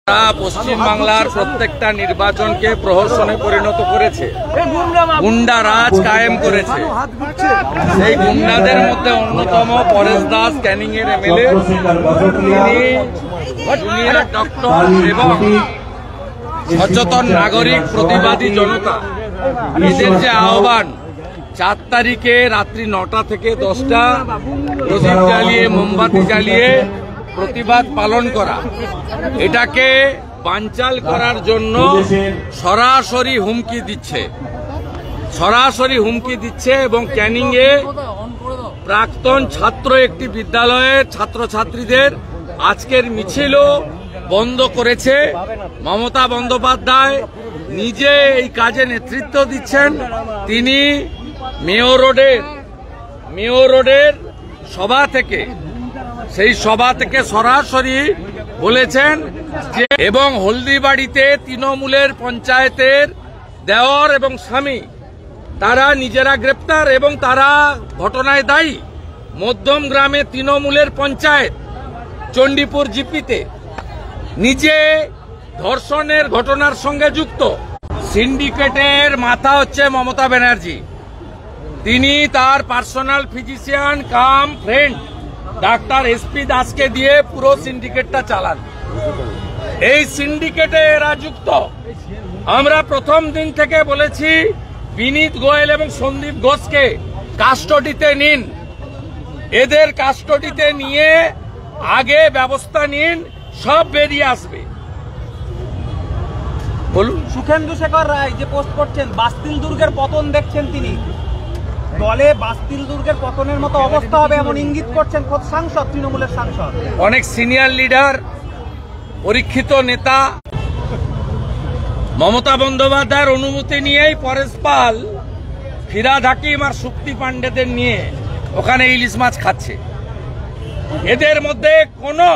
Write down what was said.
পশ্চিম বাংলার প্রত্যেকটা নির্বাচনকে প্রহসনে পরিণত করেছে, গুন্ডা রাজ কায়েম করেছে। সেই গুন্ডাদের মধ্যে অন্যতম পরেশ দাস, ক্যানিং এর এমএলএ, তিনি জুনিয়র ডক্টর এবং সচেতন নাগরিক, প্রতিবাদী জনতা, এদের যে আহ্বান 4 তারিখে রাত্রি 9টা থেকে 10টা প্রদীপ জ্বালিয়ে, মোমবাতি জ্বালিয়ে প্রতিবাদ পালন করা, এটাকে বানচাল করার জন্য সরাসরি হুমকি দিচ্ছে এবং ক্যানিং এ প্রাক্তন ছাত্র একটি বিদ্যালয়ের ছাত্রছাত্রীদের আজকের মিছিলও বন্ধ করেছে। মমতা বন্দ্যোপাধ্যায় নিজে এই কাজে নেতৃত্ব দিচ্ছেন। তিনি মেয়র রোডের সেই সভা থেকে সরাসরি বলেছেন যে, এবং হলদিবাড়িতে তৃণমূলের পঞ্চায়েতের দেওর এবং স্বামী তারা নিজেরা গ্রেপ্তার এবং তারা ঘটনায় দায়ী। মধ্যম গ্রামে তৃণমূলের পঞ্চায়েত চণ্ডীপুর জিপিতে নিজে ধর্ষণের ঘটনার সঙ্গে যুক্ত। সিন্ডিকেটের মাথা হচ্ছে মমতা ব্যানার্জি। তিনি তার পার্সোনাল ফিজিশিয়ান কাম ফ্রেন্ড ডাক্তার এসপি দাসকে দিয়ে পুরো সিন্ডিকেটটা চালান। এই সিন্ডিকেটে এরা যুক্ত। আমরা প্রথম দিন থেকে বলেছি, বিনীত গোয়েল এবং সন্দীপ ঘোষকে কাস্টডিতে নিন, এদের কাস্টডিতে নিয়ে আগে ব্যবস্থা নিন, সব বেরিয়ে আসবে। বলুন। সুখেন্দু শেখর রায় যে পোস্ট করছেন, বাস্তিল দুর্গের পতন দেখছেন তিনি, দলে বাস্তিল দুর্গের পতনের মতো অবস্থা হবে এমন ইঙ্গিত করছেন খোদ সাংসদ, তৃণমূলের সাংসদ, অনেক সিনিয়র লিডার, পরীক্ষিত নেতা। মমতা বন্দ্যোপাধ্যায়ের অনুমতি নিয়েই পরেশ পাল, ফিরাদ হাকিম আর শুক্তি পাণ্ডেদের নিয়ে ওখানে ইলিশ মাছ খাচ্ছে। এদের মধ্যে কোনো